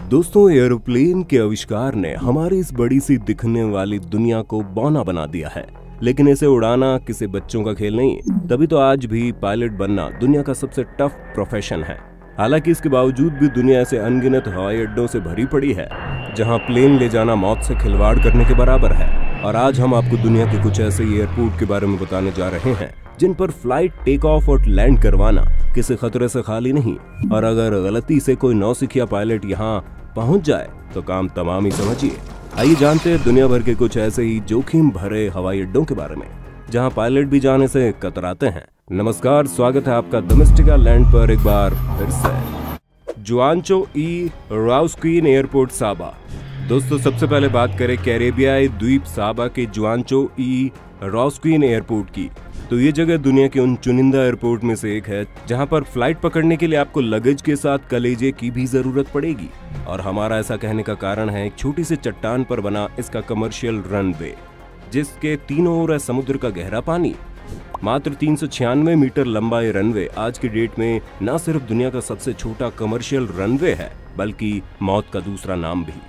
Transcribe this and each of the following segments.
दोस्तों, एरोप्लेन के आविष्कार ने हमारी इस बड़ी सी दिखने वाली दुनिया को बौना बना दिया है। लेकिन इसे उड़ाना किसी बच्चों का खेल नहीं, तभी तो आज भी पायलट बनना दुनिया का सबसे टफ प्रोफेशन है। हालांकि इसके बावजूद भी दुनिया ऐसे अनगिनत हवाई अड्डों से भरी पड़ी है जहां प्लेन ले जाना मौत से खिलवाड़ करने के बराबर है। और आज हम आपको दुनिया के कुछ ऐसे एयरपोर्ट के बारे में बताने जा रहे हैं जिन पर फ्लाइट टेक ऑफ और लैंड करवाना किसी खतरे से खाली नहीं। और अगर गलती से कोई नौसिखिया पायलट यहाँ पहुंच जाए तो काम तमाम ही समझिए। आइए जानते हैं दुनिया भर के कुछ ऐसे ही जोखिम भरे हवाई अड्डों के बारे में जहां पायलट भी जाने से कतराते हैं। नमस्कार, स्वागत है आपका डोमेस्टिका लैंड पर एक बार फिर से। जुआनचो ई राउस्क्वीन एयरपोर्ट साबा। दोस्तों, सबसे पहले बात करें कैरेबियाई द्वीप साबा के जुआनचो ई राउस्क्वीन एयरपोर्ट की, तो ये जगह दुनिया के उन चुनिंदा एयरपोर्ट में से एक है जहां पर फ्लाइट पकड़ने के लिए आपको लगेज के साथ कलेजे की भी जरूरत पड़ेगी। और हमारा ऐसा कहने का कारण है एक छोटी सी चट्टान पर बना इसका कमर्शियल रनवे, जिसके तीनों ओर है समुद्र का गहरा पानी। मात्र 396 मीटर लंबा ये रनवे आज की डेट में न सिर्फ दुनिया का सबसे छोटा कमर्शियल रनवे है, बल्कि मौत का दूसरा नाम भी।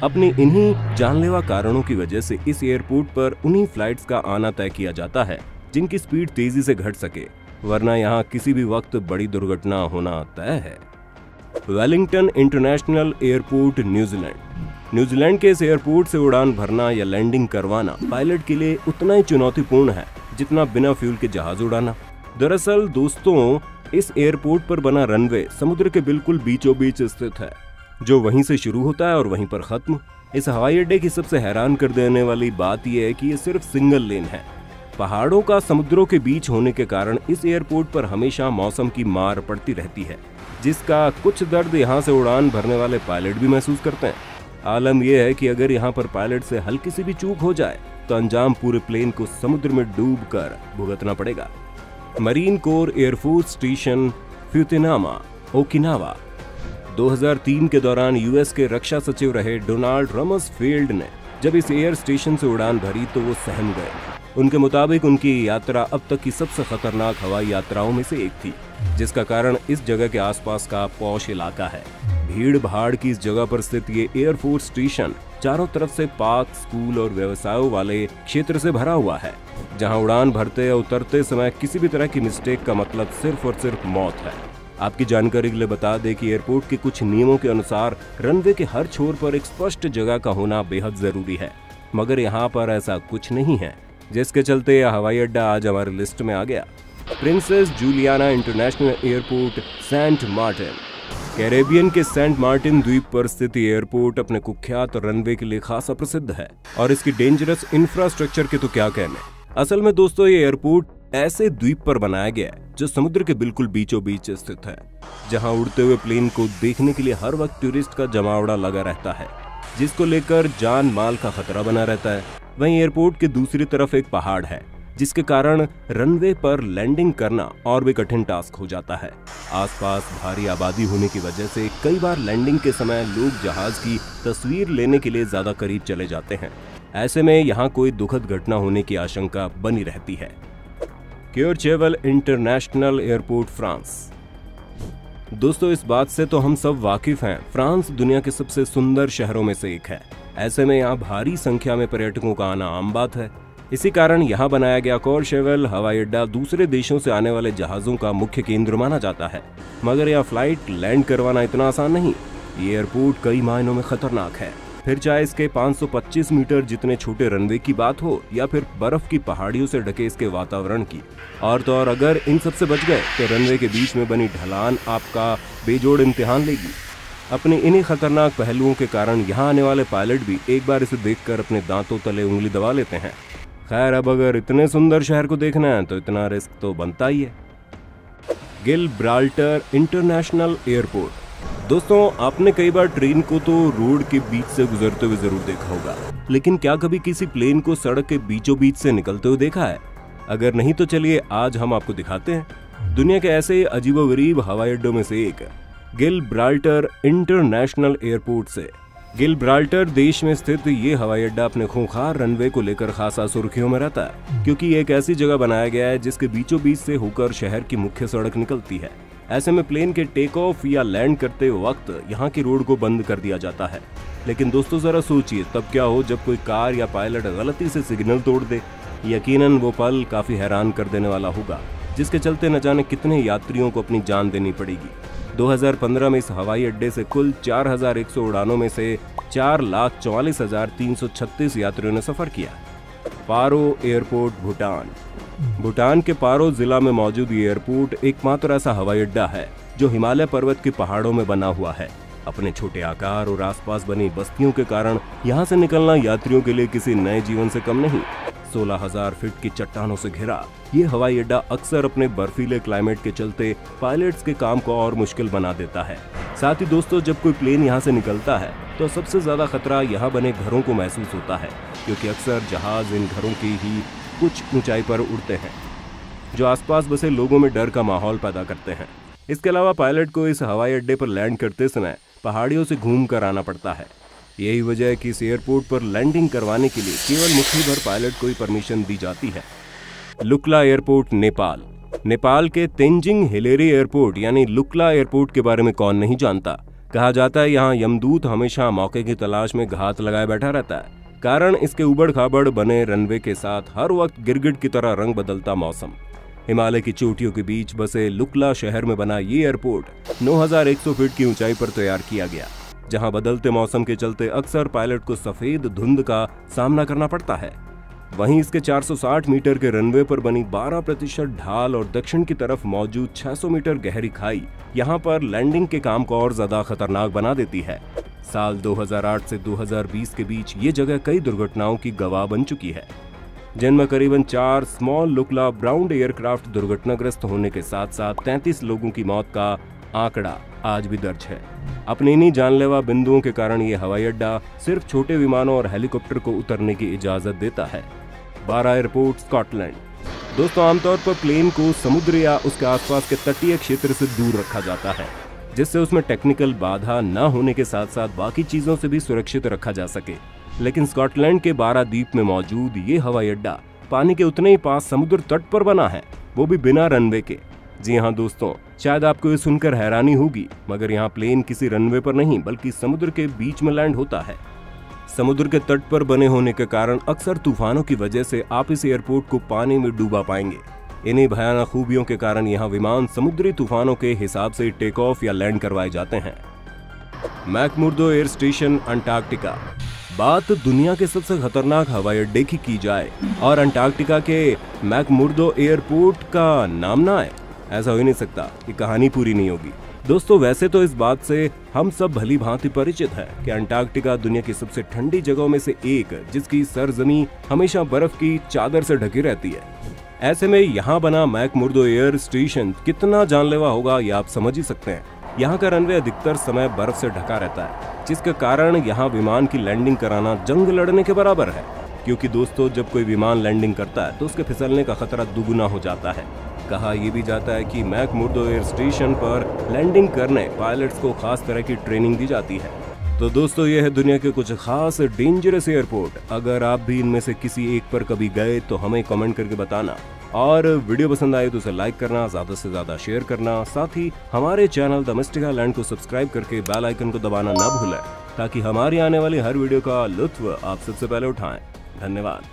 अपनी इन्हीं जानलेवा कारणों की वजह से इस एयरपोर्ट पर उन्हीं फ्लाइट्स का आना तय किया जाता है जिनकी स्पीड तेजी से घट सके, वरना यहाँ किसी भी वक्त बड़ी दुर्घटना होना तय है। वेलिंगटन इंटरनेशनल एयरपोर्ट, न्यूजीलैंड के इस एयरपोर्ट से उड़ान भरना या लैंडिंग करवाना पायलट के लिए उतना ही चुनौतीपूर्ण है जितना बिना फ्यूल के जहाज उड़ाना। दरअसल दोस्तों, इस एयरपोर्ट पर बना रनवे समुद्र के बिल्कुल बीचों बीच स्थित है, जो वहीं से शुरू होता है और वहीं पर खत्म। इस हवाई अड्डे की सबसे हैरान कर देने वाली बात यह है कि ये सिर्फ सिंगल लेन है। पहाड़ों का समुद्रों के बीच होने के कारण इस एयरपोर्ट पर हमेशा मौसम की मार पड़ती रहती है, जिसका कुछ दर्द यहाँ से उड़ान भरने वाले पायलट भी महसूस करते हैं। आलम यह है कि अगर यहाँ पर पायलट से हल्की सी भी चूक हो जाए तो अंजाम पूरे प्लेन को समुद्र में डूबकर भुगतना पड़ेगा। Marine corps air force station Fukushima, Okinawa. 2003 के दौरान यूएस के रक्षा सचिव रहे डोनाल्ड रमसफेल्ड ने जब इस एयर स्टेशन से उड़ान भरी तो वो सहम गए। उनके मुताबिक उनकी यात्रा अब तक की सबसे खतरनाक हवाई यात्राओं में से एक थी, जिसका कारण इस जगह के आसपास का पॉश इलाका है। भीड़ भाड़ की इस जगह पर स्थित ये एयरफोर्स स्टेशन चारों तरफ से पार्क, स्कूल और व्यवसायों वाले क्षेत्र से भरा हुआ है, जहां उड़ान भरते या उतरते समय किसी भी तरह की मिस्टेक का मतलब सिर्फ और सिर्फ मौत है। आपकी जानकारी के लिए बता दें कि एयरपोर्ट के कुछ नियमों के अनुसार रनवे के हर छोर पर एक स्पष्ट जगह का होना बेहद जरूरी है, मगर यहाँ पर ऐसा कुछ नहीं है, जिसके चलते यह हवाई अड्डा आज हमारी लिस्ट में आ गया। Princess Juliana international airport, saint Martin. Caribbean के सेंट मार्टिन द्वीप पर स्थित एयरपोर्ट अपने कुख्यात रनवे के लिए खासा प्रसिद्ध है, और इसकी डेंजरस इंफ्रास्ट्रक्चर के तो क्या कहने। असल में दोस्तों, ये एयरपोर्ट ऐसे द्वीप पर बनाया गया है जो समुद्र के बिल्कुल बीचों बीच स्थित है, जहां उड़ते हुए प्लेन को देखने के लिए हर वक्त टूरिस्ट का जमावड़ा लगा रहता है, जिसको लेकर जान माल का खतरा बना रहता है। वहीं एयरपोर्ट के दूसरी तरफ एक पहाड़ है, जिसके कारण रनवे पर लैंडिंग करना और भी कठिन टास्क हो जाता है। आसपास भारी आबादी होने की वजह से कई बार लैंडिंग के समय लोग जहाज की तस्वीर लेने के लिए ज्यादा करीब चले जाते हैं। ऐसे में यहाँ कोई दुखद घटना होने की आशंका बनी रहती है। क्योर्चेवल इंटरनेशनल एयरपोर्ट, फ्रांस। दोस्तों, इस बात से तो हम सब वाकिफ हैं, फ्रांस दुनिया के सबसे सुंदर शहरों में से एक है। ऐसे में यहाँ भारी संख्या में पर्यटकों का आना आम बात है। इसी कारण यहाँ बनाया गया क्योर्चेवल हवाई अड्डा दूसरे देशों से आने वाले जहाजों का मुख्य केंद्र माना जाता है। मगर यहाँ फ्लाइट लैंड करवाना इतना आसान नहीं। ये एयरपोर्ट कई मायनों में खतरनाक है, फिर चाहे इसके 525 मीटर जितने छोटे रनवे की बात हो या फिर बर्फ की पहाड़ियों से ढके इसके वातावरण की। और तो और अगर इन सब से बच गए तो रनवे के बीच में बनी ढलान आपका बेजोड़ इम्तिहान लेगी। अपने इन्हीं खतरनाक पहलुओं के कारण यहाँ आने वाले पायलट भी एक बार इसे देखकर अपने दांतों तले उंगली दबा लेते हैं। खैर, अब अगर इतने सुंदर शहर को देखना है तो इतना रिस्क तो बनता ही है। Gibraltar international airport. दोस्तों, आपने कई बार ट्रेन को तो रोड के बीच से गुजरते हुए जरूर देखा होगा, लेकिन क्या कभी किसी प्लेन को सड़क के बीचों बीच से निकलते हुए देखा है? अगर नहीं तो चलिए आज हम आपको दिखाते हैं। दुनिया के ऐसे अजीबोगरीब हवाई अड्डों में से एक गिब्राल्टर इंटरनेशनल एयरपोर्ट से। गिब्राल्टर देश में स्थित ये हवाई अड्डा अपने खूंखार रनवे को लेकर खासा सुर्खियों में रहता है, क्योंकि ये एक ऐसी जगह बनाया गया है जिसके बीचों बीच से होकर शहर की मुख्य सड़क निकलती है। ऐसे में प्लेन के टेक ऑफ या लैंड करते वक्त यहाँ की रोड को बंद कर दिया जाता है। लेकिन दोस्तों जरा सोचिए, तब क्या हो जब कोई कार या पायलट गलती से सिग्नल तोड़ दे। यकीनन वो पल काफी हैरान कर देने वाला होगा, जिसके चलते न जाने कितने यात्रियों को अपनी जान देनी पड़ेगी। 2015 में इस हवाई अड्डे से कुल 4100 उड़ानों में से 4,44,336 यात्रियों ने सफर किया। पारो एयरपोर्ट, भूटान के पारो जिला में मौजूद ये एयरपोर्ट एकमात्र ऐसा हवाई अड्डा है जो हिमालय पर्वत के पहाड़ों में बना हुआ है। अपने छोटे आकार और आसपास बनी बस्तियों के कारण यहाँ से निकलना यात्रियों के लिए किसी नए जीवन से कम नहीं। 16,000 फीट की चट्टानों से घिरा ये हवाई अड्डा अक्सर अपने बर्फीले क्लाइमेट के चलते पायलट्स के काम को और मुश्किल बना देता है। साथ ही दोस्तों, जब कोई प्लेन यहाँ से निकलता है तो सबसे ज्यादा खतरा यहाँ बने घरों को महसूस होता है, क्योंकि अक्सर जहाज इन घरों की ही कुछ ऊंचाई पर उड़ते हैं, जो आसपास बसे लोगों में डर का माहौल पैदा करते हैं। इसके अलावा पायलट को इस हवाई अड्डे पर लैंड करते समय पहाड़ियों से घूम कर आना पड़ता है। यही वजह है कि इस एयरपोर्ट पर लैंडिंग करवाने के लिए केवल मुट्ठी भर पायलट को ही परमिशन दी जाती है। लुक्ला एयरपोर्ट, नेपाल के तेंजिंग हिलेरी एयरपोर्ट यानी लुक्ला एयरपोर्ट के बारे में कौन नहीं जानता। कहा जाता है यहाँ यमदूत हमेशा मौके की तलाश में घात लगाए बैठा रहता है, कारण इसके उबड़ खाबड़ बने रनवे के साथ हर वक्त गिरगिट की तरह रंग बदलता मौसम। हिमालय की चोटियों के बीच बसे लुक्ला शहर में बना ये एयरपोर्ट 9,100 फीट की ऊंचाई पर तैयार किया गया, जहां बदलते मौसम के चलते अक्सर पायलट को सफेद धुंध का सामना करना पड़ता है। वहीं इसके 460 मीटर के रनवे पर बनी 12% ढाल और दक्षिण की तरफ मौजूद 600 मीटर गहरी खाई यहां पर लैंडिंग के काम को और ज्यादा खतरनाक बना देती है। साल 2008 से 2020 के बीच ये जगह कई दुर्घटनाओं की गवाह बन चुकी है, जिनमें करीबन 4 स्मॉल लुक्ला ब्राउन एयरक्राफ्ट दुर्घटनाग्रस्त होने के साथ साथ 33 लोगों की मौत का आंकड़ा आज भी दर्ज है। अपने इन्हीं जानलेवा बिंदुओं के कारण ये हवाई अड्डा सिर्फ छोटे विमानों और हेलीकॉप्टर को उतरने की इजाजत देता है। बारा एयरपोर्ट, स्कॉटलैंड। दोस्तों, आमतौर पर प्लेन को समुद्र या उसके आसपास के तटीय क्षेत्र से दूर रखा जाता है, जिससे उसमें टेक्निकल बाधा न होने के साथ साथ बाकी चीजों से भी सुरक्षित रखा जा सके। लेकिन स्कॉटलैंड के बारा द्वीप में मौजूद ये हवाई अड्डा पानी के उतने ही पास समुद्र तट पर बना है, वो भी बिना रनवे के। जी हाँ दोस्तों, शायद आपको ये सुनकर हैरानी होगी, मगर यहाँ प्लेन किसी रनवे पर नहीं बल्कि समुद्र के बीच में लैंड होता है। समुद्र के तट पर बने होने के कारण अक्सर तूफानों की वजह से आप इस एयरपोर्ट को पानी में डूबा पाएंगे। इन्हीं भयानक खूबियों के कारण यहाँ विमान समुद्री तूफानों के हिसाब से टेक ऑफ या लैंड करवाए जाते हैं। मैकमुर्दो एयर स्टेशन, अंटार्कटिका। बात दुनिया के सबसे खतरनाक हवाई अड्डे की जाए और अंटार्कटिका के मैकमुर्दो एयरपोर्ट का नाम ना आए, ऐसा हो ही नहीं सकता। ये कहानी पूरी नहीं होगी। दोस्तों, वैसे तो इस बात से हम सब भली भांति परिचित हैं कि अंटार्कटिका दुनिया की सबसे ठंडी जगहों में से एक, जिसकी सरजमी हमेशा बर्फ की चादर से ढकी रहती है। ऐसे में यहाँ बना मैकमुर्दो एयर स्टेशन कितना जानलेवा होगा ये आप समझ ही सकते हैं। यहाँ का रनवे अधिकतर समय बर्फ से ढका रहता है, जिसके कारण यहाँ विमान की लैंडिंग कराना जंग लड़ने के बराबर है। क्योंकि दोस्तों, जब कोई विमान लैंडिंग करता है तो उसके फिसलने का खतरा दुगुना हो जाता है। कहा यह भी जाता है कि मैकमुर्दो एयर स्टेशन पर लैंडिंग करने पायलट्स को खास तरह की ट्रेनिंग दी जाती है। तो दोस्तों, यह है दुनिया के कुछ खास डेंजरस एयरपोर्ट। अगर आप भी इनमें से किसी एक पर कभी गए तो हमें कमेंट करके बताना, और वीडियो पसंद आए तो उसे लाइक करना, ज्यादा से ज्यादा शेयर करना, साथ ही हमारे चैनल द मिस्टिकालैंड को सब्सक्राइब करके बेल आइकन को दबाना न भूलें, ताकि हमारी आने वाली हर वीडियो का लुत्फ आप सबसे पहले उठाएं। धन्यवाद।